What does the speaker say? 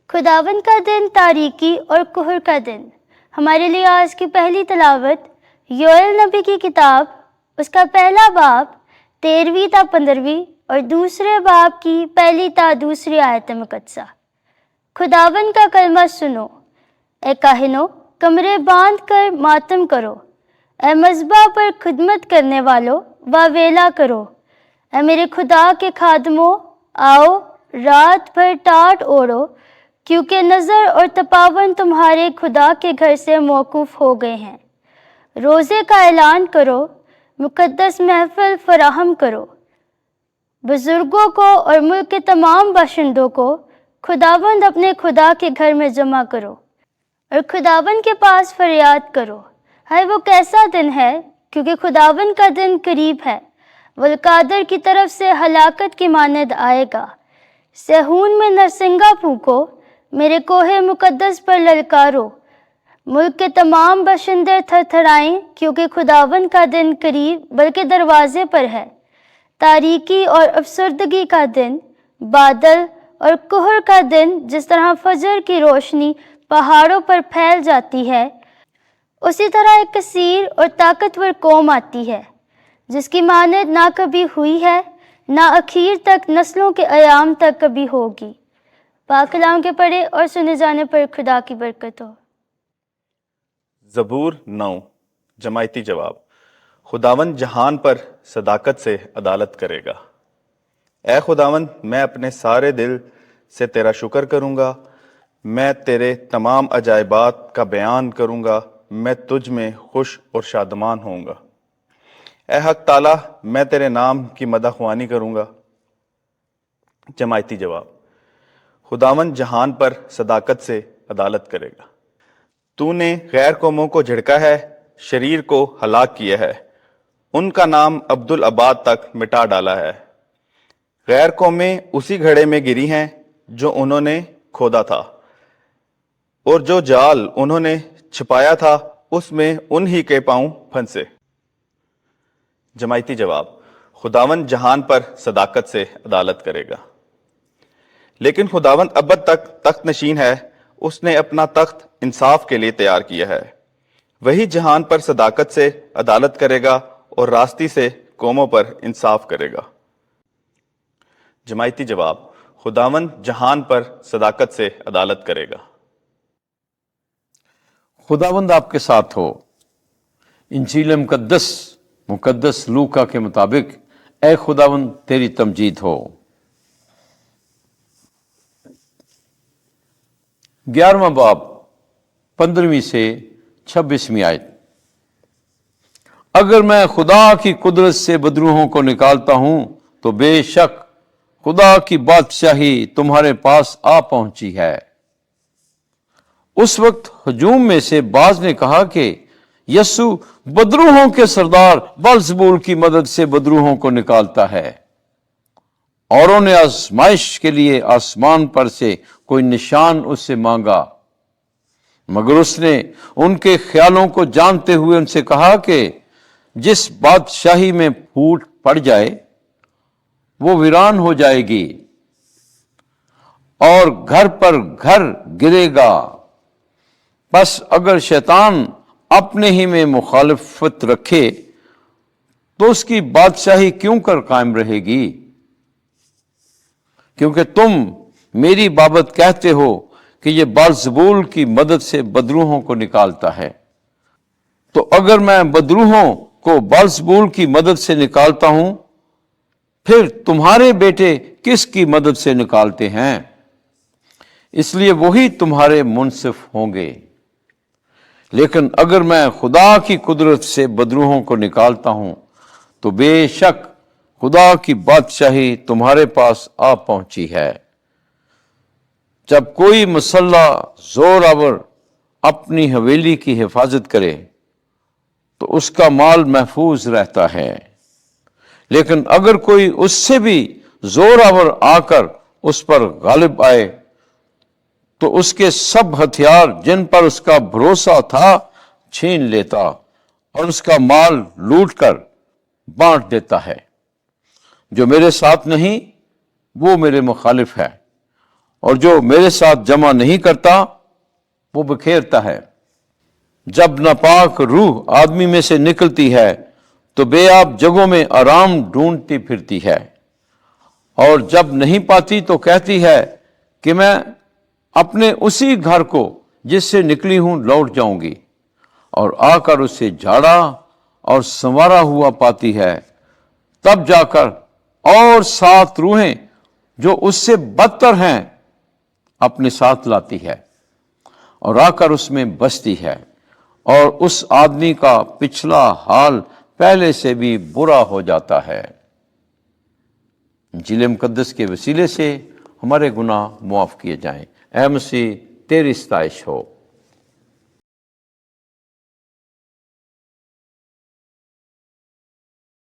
خداوند کا دن تاریکی اور کہر کا دن۔ ہمارے لیے آج کی پہلی تلاوت یوئیل نبی کی کتاب، اس کا پہلا باب 13ویں تا 15ویں اور دوسرے باب کی پہلی تا دوسری آیت مقدسہ۔ خداوند کا کلمہ سنو، اے کاہنو کمرے باندھ کر ماتم کرو، اے مذبح پر خدمت کرنے والو واویلا کرو، اے میرے خدا کے خادموں آؤ رات بھر ٹاٹ اوڑھو، کیونکہ نظر اور تپاون تمہارے خدا کے گھر سے موقوف ہو گئے ہیں۔ روزے کا اعلان کرو، مقدس محفل فراہم کرو، بزرگوں کو اور ملک کے تمام باشندوں کو خداوند اپنے خدا کے گھر میں جمع کرو اور خداوند کے پاس فریاد کرو۔ ہائے وہ کیسا دن ہے، کیونکہ خداوند کا دن قریب ہے، وہ القادر کی طرف سے ہلاکت کی مانند آئے گا۔ صہیون میں نرسنگا پھونکو، میرے کوہ مقدس پر للکارو، ملک کے تمام باشندے تھر تھرائیں، کیونکہ خداوند کا دن قریب بلکہ دروازے پر ہے۔ تاریکی اور افسردگی کا دن، بادل اور کہر کا دن، جس طرح فجر کی روشنی پہاڑوں پر پھیل جاتی ہے، اسی طرح ایک کثیر اور طاقتور قوم آتی ہے، جس کی مانند نہ کبھی ہوئی ہے، نہ اخیر تک نسلوں کے ایام تک کبھی ہوگی۔ پاک کلام کے پڑھے اور سنے جانے پر خدا کی برکت ہو۔ زبور 9 جماعتی جواب۔ خداوند جہان پر صداقت سے عدالت کرے گا۔ اے خداوند، میں اپنے سارے دل سے تیرا شکر کروں گا، میں تیرے تمام عجائبات کا بیان کروں گا، میں تجھ میں خوش اور شادمان ہوں گا۔ اے حق تعالیٰ، میں تیرے نام کی مدح خوانی کروں گا۔ جماعتی جواب۔ خداوند جہان پر صداقت سے عدالت کرے گا۔ تو نے غیر قوموں کو جھڑکا ہے، شریر کو ہلاک کیا ہے، ان کا نام عبدالآباد تک مٹا ڈالا ہے۔ غیر قومیں اسی گھڑے میں گری ہیں جو انہوں نے کھودا تھا، اور جو جال انہوں نے چھپایا تھا اس میں انہی کے پاؤں پھنسے۔ جماعتی جواب۔ خداوند جہان پر صداقت سے عدالت کرے گا۔ لیکن خداوند ابد تک تخت نشین ہے، اس نے اپنا تخت انصاف کے لیے تیار کیا ہے۔ وہی جہان پر صداقت سے عدالت کرے گا اور راستی سے قوموں پر انصاف کرے گا۔ جماعتی جواب۔ خداوند جہان پر صداقت سے عدالت کرے گا۔ خداوند آپ کے ساتھ ہو۔ انجیل مقدس لوکا کے مطابق اے خداوند تیری تمجید ہو۔ 11واں باب 15ویں سے 26ویں آیت۔ اگر میں خدا کی قدرت سے بدروحوں کو نکالتا ہوں تو بے شک خدا کی بادشاہی تمہارے پاس آ پہنچی ہے۔ اس وقت ہجوم میں سے بعض نے کہا کہ یسوع بدروحوں کے سردار بلزبول کی مدد سے بدروحوں کو نکالتا ہے۔ اوروں نے آزمائش کے لیے آسمان پر سے کوئی نشان اس سے مانگا، مگر اس نے ان کے خیالوں کو جانتے ہوئے ان سے کہا کہ جس بادشاہی میں پھوٹ پڑ جائے وہ ویران ہو جائے گی، اور گھر پر گھر گرے گا۔ بس اگر شیطان اپنے ہی میں مخالفت رکھے تو اس کی بادشاہی کیوں کر قائم رہے گی؟ کیونکہ تم میری بابت کہتے ہو کہ یہ بلزبول کی مدد سے بدروحوں کو نکالتا ہے۔ تو اگر میں بدروحوں کو بلزبول کی مدد سے نکالتا ہوں، پھر تمہارے بیٹے کس کی مدد سے نکالتے ہیں؟ اس لیے وہی تمہارے منصف ہوں گے۔ لیکن اگر میں خدا کی قدرت سے بدروحوں کو نکالتا ہوں تو بے شک خدا کی بادشاہی تمہارے پاس آ پہنچی ہے۔ جب کوئی مسلح زور آور اپنی حویلی کی حفاظت کرے تو اس کا مال محفوظ رہتا ہے، لیکن اگر کوئی اس سے بھی زور آور آ کر اس پر غالب آئے تو اس کے سب ہتھیار جن پر اس کا بھروسہ تھا چھین لیتا اور اس کا مال لوٹ کر بانٹ دیتا ہے۔ جو میرے ساتھ نہیں وہ میرے مخالف ہے، اور جو میرے ساتھ جمع نہیں کرتا وہ بکھیرتا ہے۔ جب ناپاک روح آدمی میں سے نکلتی ہے تو بے آب جگہوں میں آرام ڈھونڈتی پھرتی ہے، اور جب نہیں پاتی تو کہتی ہے کہ میں اپنے اسی گھر کو جس سے نکلی ہوں لوٹ جاؤں گی، اور آ کر اسے جھاڑا اور سنوارا ہوا پاتی ہے۔ تب جا کر اور 7 روحیں جو اس سے بدتر ہیں اپنے ساتھ لاتی ہے اور آ کر اس میں بستی ہے، اور اس آدمی کا پچھلا حال پہلے سے بھی برا ہو جاتا ہے۔ انجیل مقدس کے وسیلے سے ہمارے گناہ معاف کیے جائیں۔ اے مسیح، تیری ستائش ہو۔